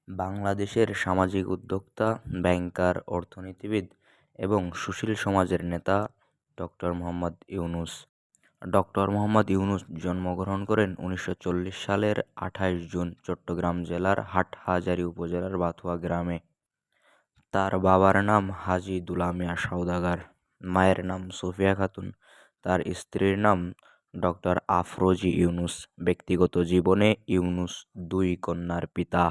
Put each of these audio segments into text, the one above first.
বাংলাদেশের সামাজিক উদ্যোক্তা, ব্যাংকার, অর্থনীতিবিদ এবং সুশীল সমাজের নেতা ডক্টর মোহাম্মদ ইউনূস। ডক্টর মোহাম্মদ ইউনূস জন্মগ্রহণ করেন ১৯৪০ সালের ২৮ জুন চট্টগ্রাম জেলার হাটহাজারী উপজেলার বাথুয়া গ্রামে। তার বাবার নাম হাজী দুলা মিয়া সওদাগর, মায়ের নাম সুফিয়া খাতুন, তার স্ত্রীর নাম ডক্টর আফরোজী ইউনূস। ব্যক্তিগত জীবনে ইউনূস দুই কন্যার পিতা।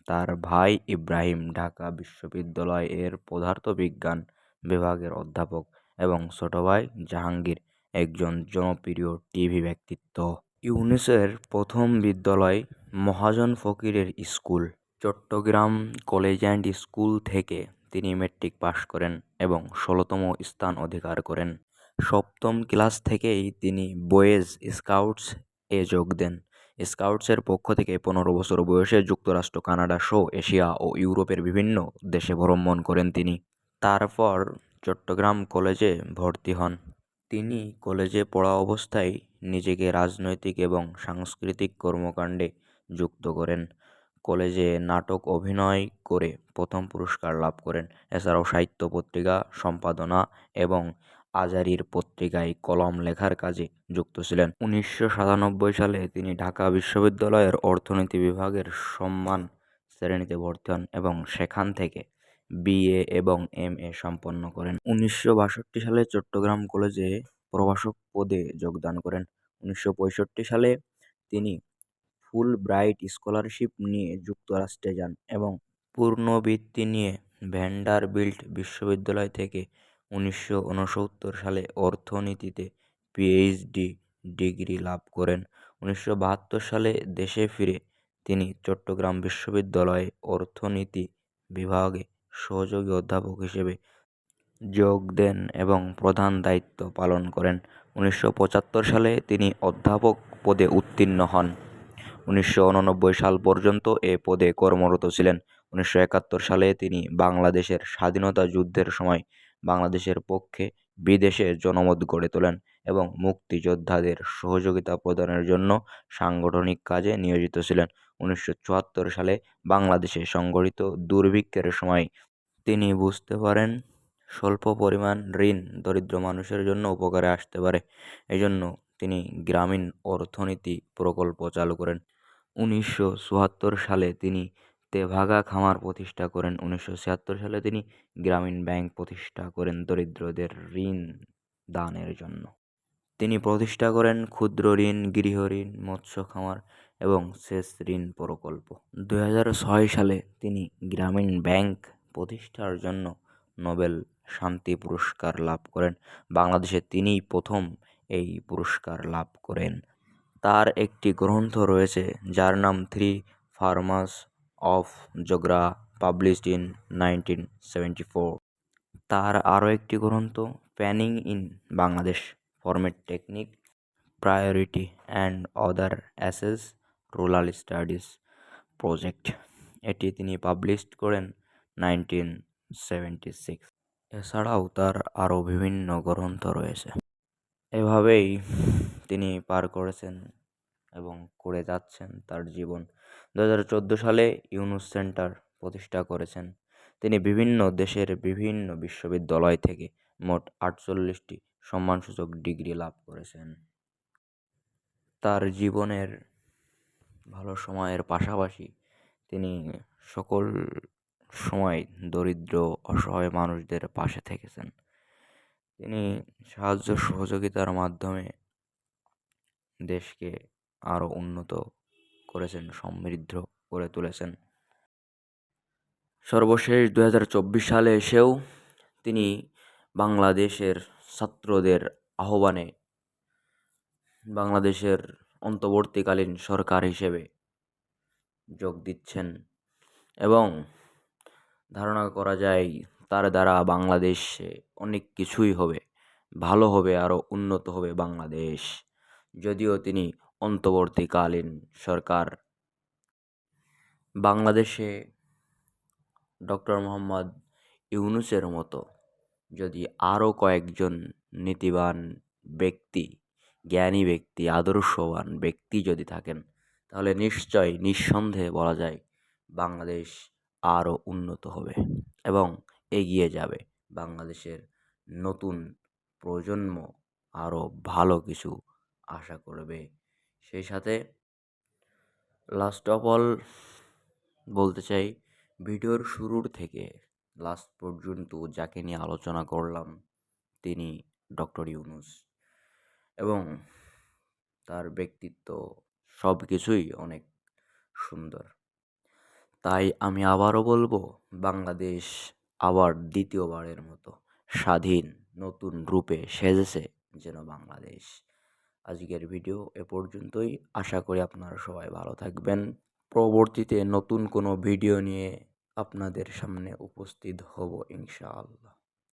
তার ভাই ইব্রাহিম ঢাকা বিশ্ববিদ্যালয় এর পদার্থবিজ্ঞান বিভাগের অধ্যাপক এবং ছোট ভাই জাহাঙ্গীর একজন জনপ্রিয় টিভি ব্যক্তিত্ব। ইউনূসের প্রথম বিদ্যালয় মহাজন ফকিরের school. Chittagong college and school থেকে তিনি মেট্রিক পাশ করেন এবং ১৬তম স্থান অধিকার করেন। সপ্তম ক্লাস থেকেই তিনি বয়েজ স্কাউটস এ যোগ দেন। স্কাউটসের পক্ষ থেকে ১৫ বছর বয়সে যুক্তরাষ্ট্র, কানাডা সহ এশিয়া ও ইউরোপের বিভিন্ন দেশে ভ্রমণ করেন তিনি। তারপর চট্টগ্রাম কলেজে ভর্তি হন। তিনি কলেজে পড়া অবস্থায় নিজেকে রাজনৈতিক এবং সাংস্কৃতিক কর্মকাণ্ডে যুক্ত করেন। কলেজে নাটক অভিনয় করে প্রথম পুরস্কার লাভ করেন। এছাড়াও সাহিত্য পত্রিকা সম্পাদনা এবং আজারির পত্রিকায় কলম লেখার কাজে যুক্ত ছিলেন। ১৯৯৭ সালে তিনি ঢাকা বিশ্ববিদ্যালয়ের অর্থনীতি বিভাগের সম্মান শ্রেণীতে ভর্তি হন এবং সেখান থেকে বিএ এবং এমএ সম্পন্ন করেন। ১৯৬২ সালে চট্টগ্রাম কলেজে প্রভাষক পদে যোগদান করেন। ১৯৬৫ সালে তিনি ফুলব্রাইট স্কলারশিপ নিয়ে যুক্তরাষ্ট্রে যান এবং পুনর্বৃত্তি নিয়ে ভ্যান্ডারবিল্ট বিশ্ববিদ্যালয় থেকে ১৯৬৯ সালে অর্থনীতিতে পিএইচডি ডিগ্রি লাভ করেন। ১৯৭২ সালে দেশে ফিরে তিনি চট্টগ্রাম বিশ্ববিদ্যালয়ে অর্থনীতি বিভাগে সহযোগী অধ্যাপক হিসেবে যোগ দেন এবং প্রধান দায়িত্ব পালন করেন। ১৯৭৫ সালে তিনি অধ্যাপক পদে উত্তীর্ণ হন। ১৯৮৯ সাল পর্যন্ত এ পদে কর্মরত ছিলেন। ১৯৭১ সালে তিনি বাংলাদেশের স্বাধীনতা যুদ্ধের সময় বাংলাদেশের পক্ষে বিদেশে জনমত গড়ে তোলেন এবং মুক্তিযোদ্ধাদের সহযোগিতা প্রদানের জন্য সাংগঠনিক কাজে নিয়োজিত ছিলেন। ১৯৭৪ সালে বাংলাদেশে সংঘটিত দুর্ভিক্ষের সময় তিনি বুঝতে পারেন স্বল্প পরিমাণ ঋণ দরিদ্র মানুষের জন্য উপকারে আসতে পারে। এজন্য তিনি গ্রামীণ অর্থনীতি প্রকল্প চালু করেন। ১৯৭৪ সালে তিনি তেভাগা খামার প্রতিষ্ঠা করেন। ১৯৭৬ সালে তিনি গ্রামীণ ব্যাংক প্রতিষ্ঠা করেন দরিদ্রদের ঋণ দানের জন্য। তিনি প্রতিষ্ঠা করেন ক্ষুদ্র ঋণ, গৃহ ঋণ, মৎস্য খামার এবং সেচ ঋণ প্রকল্প। ২০০৬ সালে তিনি গ্রামীণ ব্যাংক প্রতিষ্ঠার জন্য নোবেল শান্তি পুরস্কার লাভ করেন। বাংলাদেশে তিনিই প্রথম এই পুরস্কার লাভ করেন। তার একটি গ্রন্থ রয়েছে যার নাম three farmers of Jogra, published in 1974। তার আরও একটি গ্রন্থ planning in Bangladesh, format technique, priority and other assess rural studies project. এটি তিনি পাবলিশ করেন 1976। এছাড়াও তার আরও বিভিন্ন গ্রন্থ রয়েছে। এভাবেই তিনি পার করেছেন এবং করে যাচ্ছেন তার জীবন। ২০১৪ সালে ইউনূস সেন্টার প্রতিষ্ঠা করেছেন। তিনি বিভিন্ন দেশের বিভিন্ন বিশ্ববিদ্যালয় থেকে মোট ৪৮টি সম্মানসূচক ডিগ্রি লাভ করেছেন। তার জীবনের ভালো সময়ের পাশাপাশি তিনি সকল সময় দরিদ্র অসহায় মানুষদের পাশে থেকেছেন। তিনি সাহায্য সহযোগিতার মাধ্যমে দেশকে আরও উন্নত করেছেন, সমৃদ্ধ করে তুলেছেন। সর্বশেষ ২০২৪ সালে এসেও তিনি বাংলাদেশের ছাত্রদের আহ্বানে বাংলাদেশের অন্তর্বর্তীকালীন সরকার হিসেবে যোগ দিচ্ছেন এবং ধারণা করা যায় তার দ্বারা বাংলাদেশে অনেক কিছুই হবে, ভালো হবে, আরও উন্নত হবে বাংলাদেশ। যদিও তিনি অন্তর্বর্তীকালীন সরকার বাংলাদেশে ডক্টর মোহাম্মদ ইউনূসের মতো যদি আরও কয়েকজন নীতিবান ব্যক্তি, জ্ঞানী ব্যক্তি, আদর্শবান ব্যক্তি যদি থাকেন তাহলে নিশ্চয়ই নিঃসন্দেহে বলা যায় বাংলাদেশ আরও উন্নত হবে এবং এগিয়ে যাবে। বাংলাদেশের নতুন প্রজন্ম আরও ভালো কিছু আশা করবে। সেই সাথে লাস্ট অফ অল বলতে চাই, ভিডিওর শুরুর থেকে লাস্ট পর্যন্ত যাকে নিয়ে আলোচনা করলাম তিনি ডক্টর ইউনূস, এবং তার ব্যক্তিত্ব সব কিছুই অনেক সুন্দর। তাই আমি আবারও বলবো, বাংলাদেশ আবার দ্বিতীয়বারের মতো স্বাধীন নতুন রূপে সেজেছে যেন বাংলাদেশ। আজকের ভিডিও এ পর্যন্তই। আশা করি আপনারা সবাই ভালো থাকবেন। পরবর্তীতে নতুন কোনো ভিডিও নিয়ে আপনাদের সামনে উপস্থিত হব ইনশাআল্লাহ।